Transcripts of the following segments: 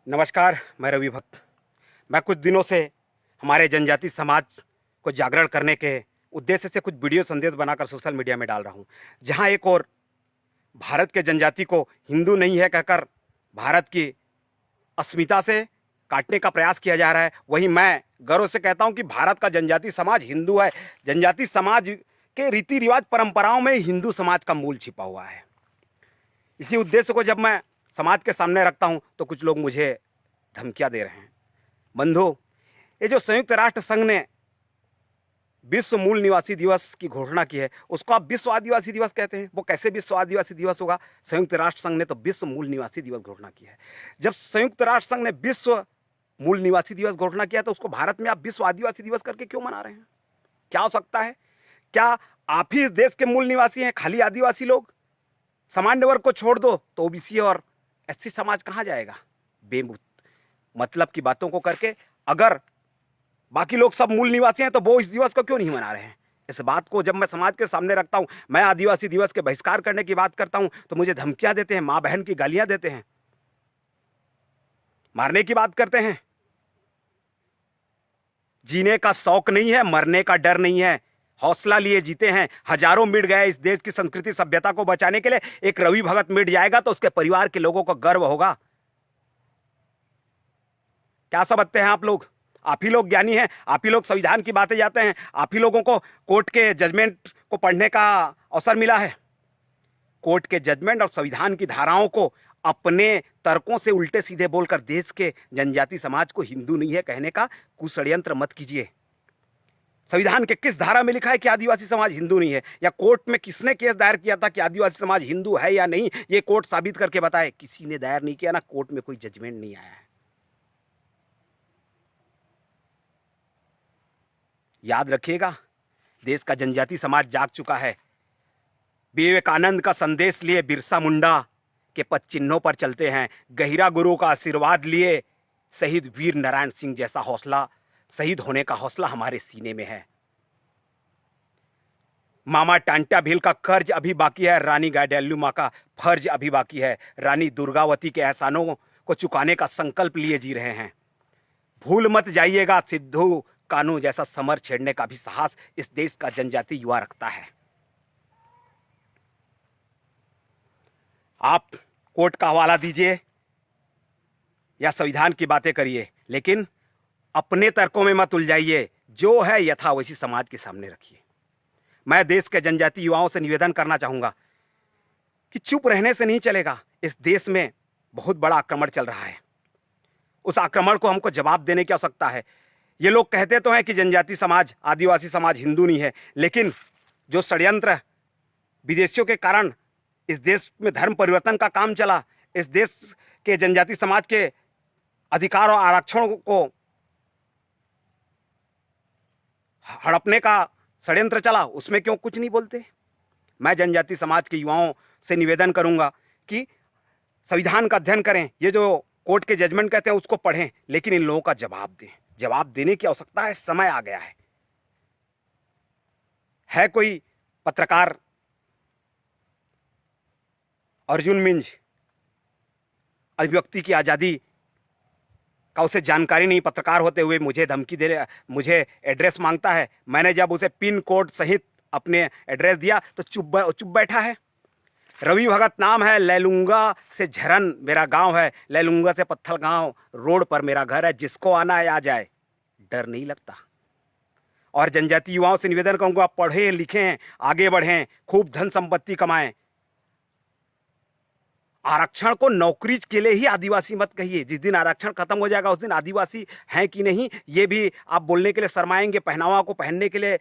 नमस्कार, मैं रवि भक्त। मैं कुछ दिनों से हमारे जनजाति समाज को जागरण करने के उद्देश्य से कुछ वीडियो संदेश बनाकर सोशल मीडिया में डाल रहा हूँ। जहाँ एक और भारत के जनजाति को हिंदू नहीं है कहकर भारत की अस्मिता से काटने का प्रयास किया जा रहा है, वहीं मैं गर्व से कहता हूँ कि भारत का जनजाति समाज हिंदू है। जनजाति समाज के रीति रिवाज परंपराओं में हिंदू समाज का मूल छिपा हुआ है। इसी उद्देश्य को जब मैं समाज के सामने रखता हूं तो कुछ लोग मुझे धमकियां दे रहे हैं। बंधु, ये जो संयुक्त राष्ट्र संघ ने विश्व मूल निवासी दिवस की घोषणा की है, उसको आप विश्व आदिवासी दिवस कहते हैं। वो कैसे विश्व आदिवासी दिवस होगा? संयुक्त राष्ट्र संघ ने तो विश्व मूल निवासी दिवस घोषणा की है। जब संयुक्त राष्ट्र संघ ने विश्व मूल निवासी दिवस घोषणा किया तो उसको भारत में आप विश्व आदिवासी दिवस करके क्यों मना रहे हैं? क्या हो सकता है? क्या आप ही इस देश के मूल निवासी हैं, खाली आदिवासी लोग? सामान्य वर्ग को छोड़ दो तो ओबीसी और एससी समाज कहाँ जाएगा? मतलब की बातों को करके अगर बाकी लोग सब मूल निवासी हैं तो वो इस दिवस को क्यों नहीं मना रहे हैं? इस बात को जब मैं समाज के सामने रखता हूं, मैं आदिवासी दिवस के बहिष्कार करने की बात करता हूं तो मुझे धमकियां देते हैं, मां बहन की गालियां देते हैं, मारने की बात करते हैं। जीने का शौक नहीं है, मरने का डर नहीं है, हौसला लिए जीते हैं। हजारों मिट गए इस देश की संस्कृति सभ्यता को बचाने के लिए। एक रवि भगत मिट जाएगा तो उसके परिवार के लोगों को गर्व होगा। क्या समझते हैं आप लोग? आप ही लोग ज्ञानी हैं, आप ही लोग संविधान की बातें जाते हैं, आप ही लोगों को कोर्ट के जजमेंट को पढ़ने का अवसर मिला है। कोर्ट के जजमेंट और संविधान की धाराओं को अपने तर्कों से उल्टे सीधे बोलकर देश के जनजाति समाज को हिंदू नहीं है कहने का कुषड्यंत्र मत कीजिए। संविधान के किस धारा में लिखा है कि आदिवासी समाज हिंदू नहीं है? या कोर्ट में किसने केस दायर किया था कि आदिवासी समाज हिंदू है या नहीं? ये कोर्ट साबित करके बताए। किसी ने दायर नहीं किया, ना कोर्ट में कोई जजमेंट नहीं आया है। याद रखिएगा, देश का जनजाति समाज जाग चुका है। विवेकानंद का संदेश लिए बिरसा मुंडा के पद चिन्हों पर चलते हैं। गहिरा गुरु का आशीर्वाद लिए शहीद वीर नारायण सिंह जैसा हौसला, शहीद होने का हौसला हमारे सीने में है। मामा टांटा भील का कर्ज अभी बाकी है, रानी गाइडेल्यू माँ का फर्ज अभी बाकी है। रानी दुर्गावती के एहसानों को चुकाने का संकल्प लिए जी रहे हैं। भूल मत जाइएगा, सिद्धू कानू जैसा समर छेड़ने का भी साहस इस देश का जनजाति युवा रखता है। आप कोर्ट का हवाला दीजिए या संविधान की बातें करिए, लेकिन अपने तर्कों में मत उलझाइए। जो है यथा वैसी समाज के सामने रखिए। मैं देश के जनजाति युवाओं से निवेदन करना चाहूंगा कि चुप रहने से नहीं चलेगा। इस देश में बहुत बड़ा आक्रमण चल रहा है। उस आक्रमण को हमको जवाब देने की आवश्यकता है। ये लोग कहते तो हैं कि जनजाति समाज, आदिवासी समाज हिंदू नहीं है, लेकिन जो षड्यंत्र विदेशियों के कारण इस देश में धर्म परिवर्तन का काम चला, इस देश के जनजाति समाज के अधिकार और आरक्षण को हड़पने का षड्यंत्र चला, उसमें क्यों कुछ नहीं बोलते? मैं जनजाति समाज के युवाओं से निवेदन करूंगा कि संविधान का अध्ययन करें, ये जो कोर्ट के जजमेंट कहते हैं उसको पढ़ें, लेकिन इन लोगों का जवाब दें। जवाब देने की आवश्यकता है, समय आ गया है कोई पत्रकार अर्जुन मिंज अभिव्यक्ति की आजादी का उसे जानकारी नहीं, पत्रकार होते हुए मुझे धमकी दे, मुझे एड्रेस मांगता है। मैंने जब उसे पिन कोड सहित अपने एड्रेस दिया तो चुप बैठा है। रवि भगत नाम है, लैलूंगा से झरन मेरा गांव है, लैलूंगा से पत्थल गांव रोड पर मेरा घर है। जिसको आना है आ जाए, डर नहीं लगता। और जनजाति युवाओं से निवेदन करूंगा, पढ़ें लिखें, आगे बढ़ें, खूब धन संपत्ति कमाएं। आरक्षण को नौकरी के लिए ही आदिवासी मत कहिए। जिस दिन आरक्षण खत्म हो जाएगा उस दिन आदिवासी हैं कि नहीं ये भी आप बोलने के लिए शर्माएंगे। पहनावा को पहनने के लिए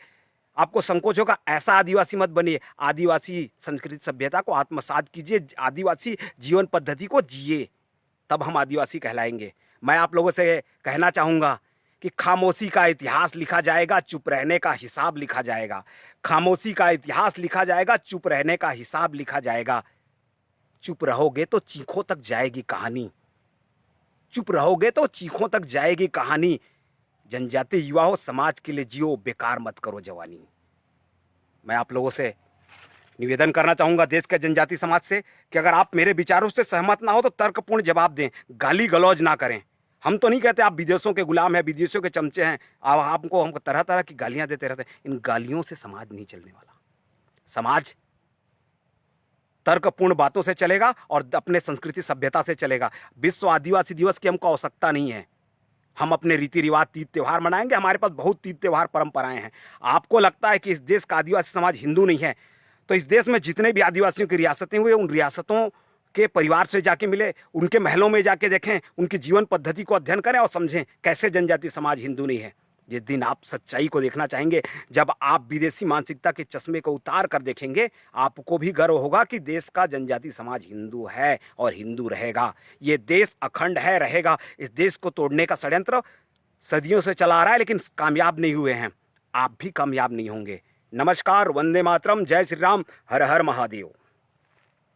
आपको संकोच होगा। ऐसा आदिवासी मत बनिए। आदिवासी संस्कृति सभ्यता को आत्मसात कीजिए, आदिवासी जीवन पद्धति को जिए, तब हम आदिवासी कहलाएंगे। मैं आप लोगों से कहना चाहूँगा कि खामोशी का इतिहास लिखा जाएगा, चुप रहने का हिसाब लिखा जाएगा। खामोशी का इतिहास लिखा जाएगा, चुप रहने का हिसाब लिखा जाएगा। चुप रहोगे तो चीखों तक जाएगी कहानी। चुप रहोगे तो चीखों तक जाएगी कहानी। जनजाति युवा हो, समाज के लिए जियो, बेकार मत करो जवानी। मैं आप लोगों से निवेदन करना चाहूँगा देश के जनजाति समाज से कि अगर आप मेरे विचारों से सहमत ना हो तो तर्कपूर्ण जवाब दें, गाली गलौज ना करें। हम तो नहीं कहते आप विदेशों के गुलाम हैं, विदेशों के चमचे हैं, आप हमको हमको तरह तरह की गालियाँ देते रहते हैं। इन गालियों से समाज नहीं चलने वाला। समाज तर्कपूर्ण बातों से चलेगा और अपने संस्कृति सभ्यता से चलेगा। विश्व आदिवासी दिवस की हमको आवश्यकता नहीं है। हम अपने रीति रिवाज तीज त्यौहार मनाएंगे, हमारे पास बहुत तीज त्यौहार परंपराएं हैं। आपको लगता है कि इस देश का आदिवासी समाज हिंदू नहीं है, तो इस देश में जितने भी आदिवासियों की रियासतें हुई, उन रियासतों के परिवार से जाके मिले, उनके महलों में जाके देखें, उनकी जीवन पद्धति को अध्ययन करें और समझें कैसे जनजाति समाज हिंदू नहीं है। जिस दिन आप सच्चाई को देखना चाहेंगे, जब आप विदेशी मानसिकता के चश्मे को उतार कर देखेंगे, आपको भी गर्व होगा कि देश का जनजाति समाज हिंदू है और हिंदू रहेगा। ये देश अखंड है, रहेगा। इस देश को तोड़ने का षड्यंत्र सदियों से चला आ रहा है, लेकिन कामयाब नहीं हुए हैं। आप भी कामयाब नहीं होंगे। नमस्कार, वंदे मातरम, जय श्री राम, हर हर महादेव।